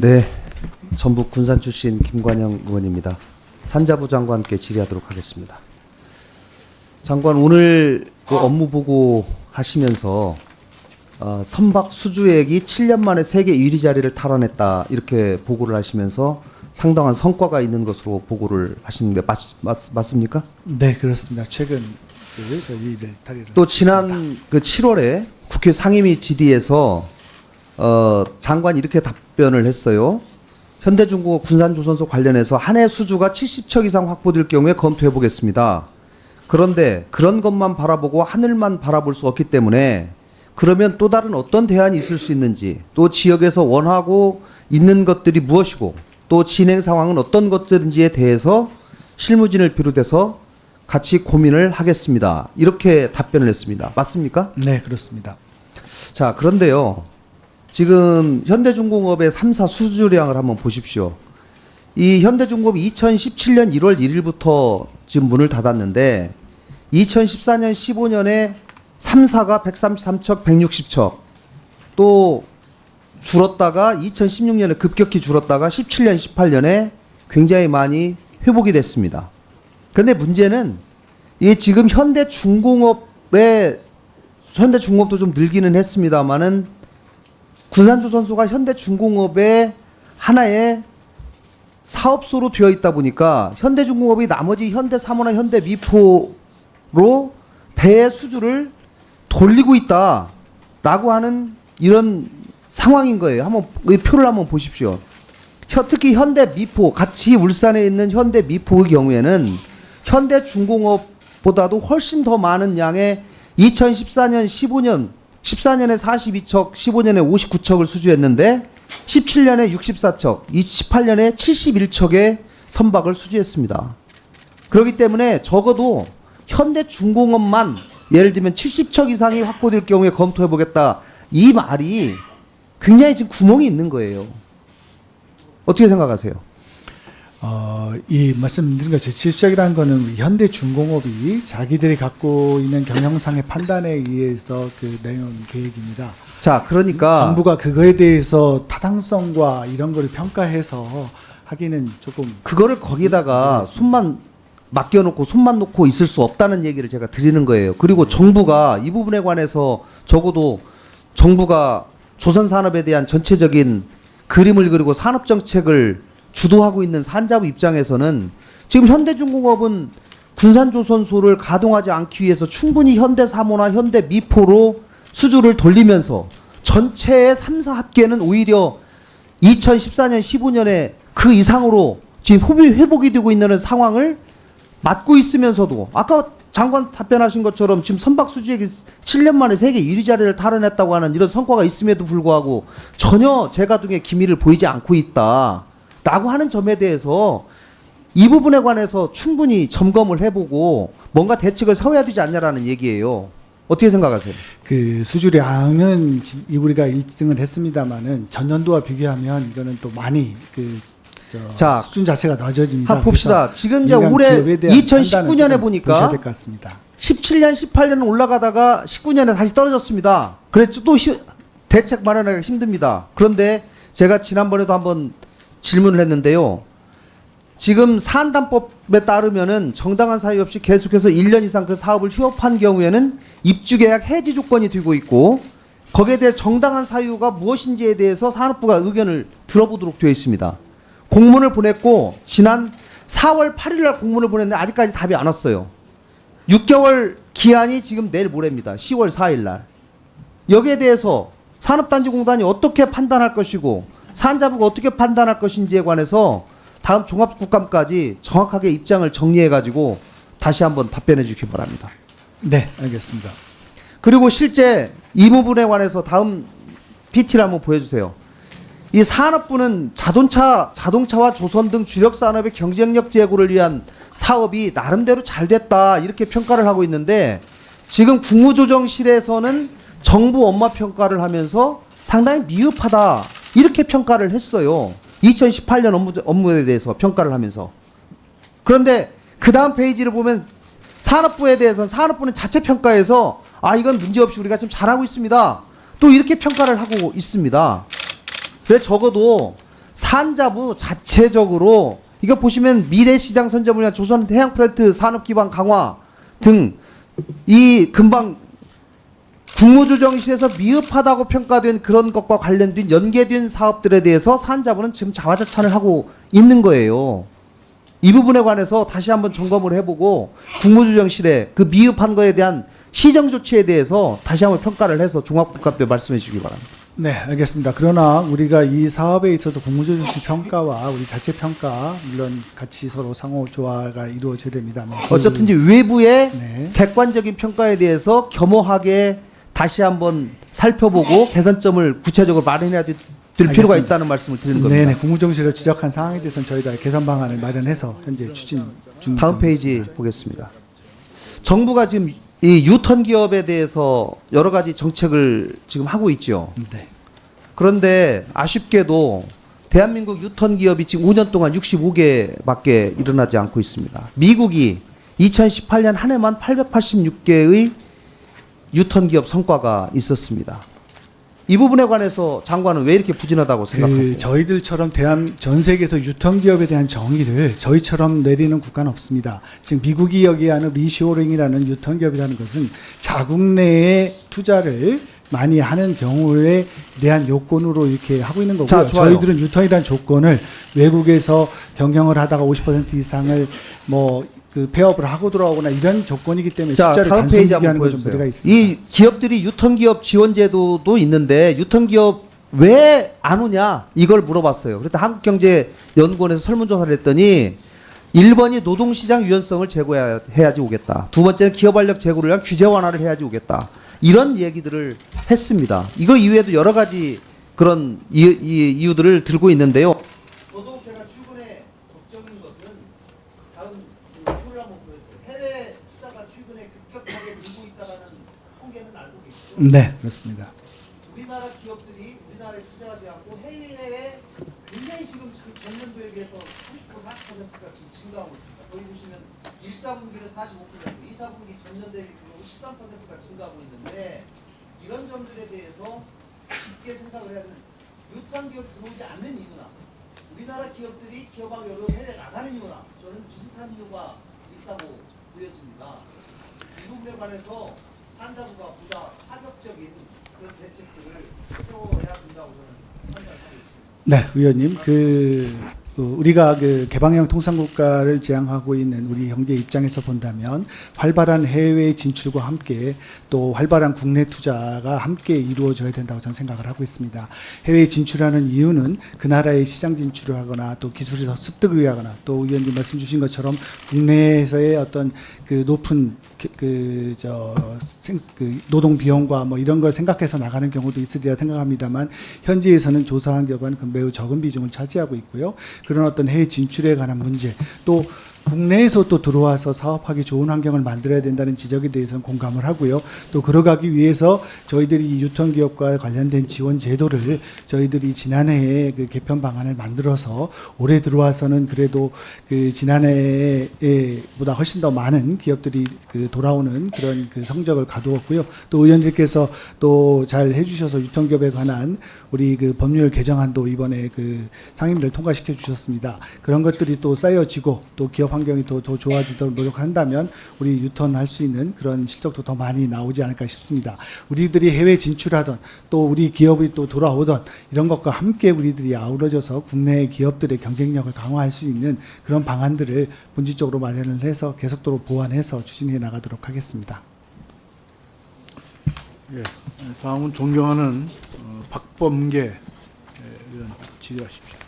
네, 전북 군산 출신 김관영 의원입니다. 산자부 장관께 질의하도록 하겠습니다. 장관, 오늘 그 업무 보고 하시면서 선박 수주액이 7년 만에 세계 1위 자리를 탈환했다 이렇게 보고를 하시면서 상당한 성과가 있는 것으로 보고를 하시는데 맞습니까? 네, 그렇습니다. 최근 저희 탈의를 또 지난 그 7월에 국회 상임위 질의에서 장관이 이렇게 답변을 했어요. 현대중공업 군산조선소 관련해서 한 해 수주가 70척 이상 확보될 경우에 검토해 보겠습니다. 그런데 그런 것만 바라보고 하늘만 바라볼 수 없기 때문에 그러면 또 다른 어떤 대안이 있을 수 있는지, 또 지역에서 원하고 있는 것들이 무엇이고, 또 진행 상황은 어떤 것들인지에 대해서 실무진을 비롯해서 같이 고민을 하겠습니다. 이렇게 답변을 했습니다. 맞습니까? 네, 그렇습니다. 자, 그런데요. 지금 현대중공업의 3사 수주량을 한번 보십시오. 이 현대중공업이 2017년 1월 1일부터 지금 문을 닫았는데 2014년 15년에 3사가 133척, 160척 또 줄었다가 2016년에 급격히 줄었다가 17년, 18년에 굉장히 많이 회복이 됐습니다. 그런데 문제는 이 지금 현대중공업도 좀 늘기는 했습니다만은 군산조선소가 현대중공업의 하나의 사업소로 되어 있다 보니까 현대중공업이 나머지 현대사모나 현대미포로 배의 수주를 돌리고 있다라고 하는 이런 상황인 거예요. 한번 이 표를 한번 보십시오. 특히 현대미포, 같이 울산에 있는 현대미포의 경우에는 현대중공업보다도 훨씬 더 많은 양의 2014년, 14년에 42척, 15년에 59척을 수주했는데 17년에 64척, 28년에 71척의 선박을 수주했습니다. 그렇기 때문에 적어도 현대중공업만 예를 들면 70척 이상이 확보될 경우에 검토해보겠다. 이 말이 굉장히 지금 구멍이 있는 거예요. 어떻게 생각하세요? 이 말씀드린 것처럼 질적이라는 거는 현대중공업이 자기들이 갖고 있는 경영상의 판단에 의해서 그 내용 계획입니다. 자, 그러니까 정부가 그거에 대해서 타당성과 이런 거를 평가해서 하기는 조금 그거를 거기다가 손만 맡겨놓고 손만 놓고 있을 수 없다는 얘기를 제가 드리는 거예요. 그리고 정부가 이 부분에 관해서 적어도 정부가 조선산업에 대한 전체적인 그림을 그리고 산업정책을 주도하고 있는 산자부 입장에서는 지금 현대중공업은 군산조선소를 가동하지 않기 위해서 충분히 현대사모나 현대미포로 수주를 돌리면서 전체의 3사 합계는 오히려 2014년, 15년에 그 이상으로 지금 회복이 되고 있는 상황을 맞고 있으면서도 아까 장관 답변하신 것처럼 지금 선박 수주액이 7년 만에 세계 1위 자리를 탈환했다고 하는 이런 성과가 있음에도 불구하고 전혀 재가동의 기미를 보이지 않고 있다라고 하는 점에 대해서 이 부분에 관해서 충분히 점검을 해보고 뭔가 대책을 세워야 되지 않냐라는 얘기예요. 어떻게 생각하세요? 그 수주량은 우리가 1등을 했습니다만은 전년도와 비교하면 이거는 또 많이 자, 수준 자체가 낮아집니다. 한번 봅시다. 지금 이제 올해 2019년에 보니까 될것 같습니다. 17년, 18년은 올라가다가 19년에 다시 떨어졌습니다. 그래서 또 대책 마련하기가 힘듭니다. 그런데 제가 지난번에도 한번 질문을 했는데요. 지금 사안담법에 따르면은 정당한 사유 없이 계속해서 1년 이상 그 사업을 휴업한 경우에는 입주계약 해지 조건이 되고 있고 거기에 대해 정당한 사유가 무엇인지에 대해서 산업부가 의견을 들어보도록 되어 있습니다. 공문을 보냈고 지난 4월 8일 날 공문을 보냈는데 아직까지 답이 안 왔어요. 6개월 기한이 지금 내일 모레입니다. 10월 4일 날. 여기에 대해서 산업단지공단이 어떻게 판단할 것이고 산자부가 어떻게 판단할 것인지에 관해서 다음 종합국감까지 정확하게 입장을 정리해가지고 다시 한번 답변해 주시기 바랍니다. 네, 알겠습니다. 그리고 실제 이 부분에 관해서 다음 PT를 한번 보여주세요. 이 산업부는 자동차와 조선 등 주력 산업의 경쟁력 제고를 위한 사업이 나름대로 잘 됐다 이렇게 평가를 하고 있는데 지금 국무조정실에서는 정부 업무 평가를 하면서 상당히 미흡하다 이렇게 평가를 했어요. 2018년 업무에 대해서 평가를 하면서. 그런데 그 다음 페이지를 보면 산업부에 대해서는 산업부는 자체 평가에서 이건 문제없이 우리가 지금 잘하고 있습니다. 또 이렇게 평가를 하고 있습니다. 그래서 적어도 산자부 자체적으로 이거 보시면 미래시장 선점을 위한 조선 해양프레트 산업기반 강화 등 이 금방 국무조정실에서 미흡하다고 평가된 그런 것과 관련된 연계된 사업들에 대해서 산자부는 지금 자화자찬을 하고 있는 거예요. 이 부분에 관해서 다시 한번 점검을 해보고 국무조정실에 그 미흡한 거에 대한 시정 조치에 대해서 다시 한번 평가를 해서 종합국감때 말씀해 주시기 바랍니다. 네, 알겠습니다. 그러나 우리가 이 사업에 있어서 국무조정실 평가와 우리 자체 평가 물론 같이 서로 상호 조화가 이루어져야 됩니다만 어쨌든지 외부의 네. 객관적인 평가에 대해서 겸허하게 다시 한번 살펴보고 개선점을 구체적으로 마련해야 될 필요가 알겠습니다. 있다는 말씀을 드리는 겁니다. 네네, 국무조정실에서 지적한 사항에 대해서는 저희가 개선 방안을 마련해서 현재 추진 중. 다음 페이지 보겠습니다. 정부가 지금 이 유턴 기업에 대해서 여러 가지 정책을 지금 하고 있죠. 네. 그런데 아쉽게도 대한민국 유턴 기업이 지금 5년 동안 65개밖에 일어나지 않고 있습니다. 미국이 2018년 한 해만 886개의 유턴 기업 성과가 있었습니다. 이 부분에 관해서 장관은 왜 이렇게 부진하다고 생각하세요? 저희들처럼 전 세계에서 유통기업에 대한 정의를 저희처럼 내리는 국가는 없습니다. 지금 미국이 여기하는 리쇼링이라는 유통기업이라는 것은 자국 내에 투자를 많이 하는 경우에 대한 요건으로 이렇게 하고 있는 거고요. 자, 좋아요. 저희들은 유통이라는 조건을 외국에서 경영을 하다가 50% 이상을 그 폐업을 하고 돌아오거나 이런 조건이기 때문에 자, 숫자를 다음 단순히 페이지 한번 비교하는 것좀 보여주세요. 무리가 있습니다. 이 기업들이 유턴기업 지원제도도 있는데 유턴기업 왜 안 오냐 이걸 물어봤어요. 그랬더니 한국경제연구원에서 설문조사를 했더니 1번이 노동시장 유연성을 제고해야지 오겠다. 두 번째는 기업활력 제고를 위한 규제 완화를 해야지 오겠다. 이런 얘기들을 했습니다. 이거 이외에도 여러 가지 그런 이유들을 들고 있는데요. 저도 제가 최근에 걱정인 것은 다음 표를 한번 보여주세요. 해외 투자가 최근에 급격하게 늘고 있다는 통계는 알고 계시죠? 네, 그렇습니다. 우리나라 기업들이 우리나라에 투자하지 않고 해외에 굉장히 지금 전년도에 비해서 30% 40%가 지금 증가하고 있습니다. 거기 보시면 1사분기는 45%, 2사분기 전년 대비 비율로 13%가 증가하고 있는데 이런 점들에 대해서 깊게 생각을 해야 되는 유통 기업 들어오지 않는 이유나 우리나라 기업들이 기업학으로 해외 나가는 이유나 저는 비슷한 이유가 있다고 보여집니다. 이 부분에 관해서 산자부가 보다 파격적인 그런 대책들을 세워야 된다고 저는 판단하고 있습니다. 네, 의원님, 우리가 개방형 통상국가를 지향하고 있는 우리 형제 입장에서 본다면 활발한 해외 진출과 함께 또 활발한 국내 투자가 함께 이루어져야 된다고 저는 생각을 하고 있습니다. 해외 진출하는 이유는 그 나라의 시장 진출을 하거나 또 기술에서 습득을 위하거나 또 의원님 말씀 주신 것처럼 국내에서의 어떤 그 높은 노동 비용과 뭐 이런 걸 생각해서 나가는 경우도 있으리라 생각합니다만 현지에서는 조사한 결과는 매우 적은 비중을 차지하고 있고요. 그런 어떤 해외 진출에 관한 문제 또 국내에서 또 들어와서 사업하기 좋은 환경을 만들어야 된다는 지적에 대해서는 공감을 하고요. 또 그러가기 위해서 저희들이 유통기업과 관련된 지원 제도를 저희들이 지난해에 그 개편 방안을 만들어서 올해 들어와서는 그래도 그 지난해보다 훨씬 더 많은 기업들이 돌아오는 그런 그 성적을 가두었고요. 또 의원님께서 또 잘 해주셔서 유통기업에 관한 우리 그 법률 개정안도 이번에 그 상임위를 통과시켜 주셨습니다. 그런 것들이 또 쌓여지고 또 기업 환경이 더 좋아지도록 노력한다면 우리 유턴할 수 있는 그런 실적도 더 많이 나오지 않을까 싶습니다. 우리들이 해외 진출하던 또 우리 기업이 또 돌아오던 이런 것과 함께 우리들이 아우러져서 국내 기업들의 경쟁력을 강화할 수 있는 그런 방안들을 본질적으로 마련을 해서 계속적으로 보완해서 추진해 나가도록 하겠습니다. 예, 다음은 존경하는 박범계 의원 질의하십시오.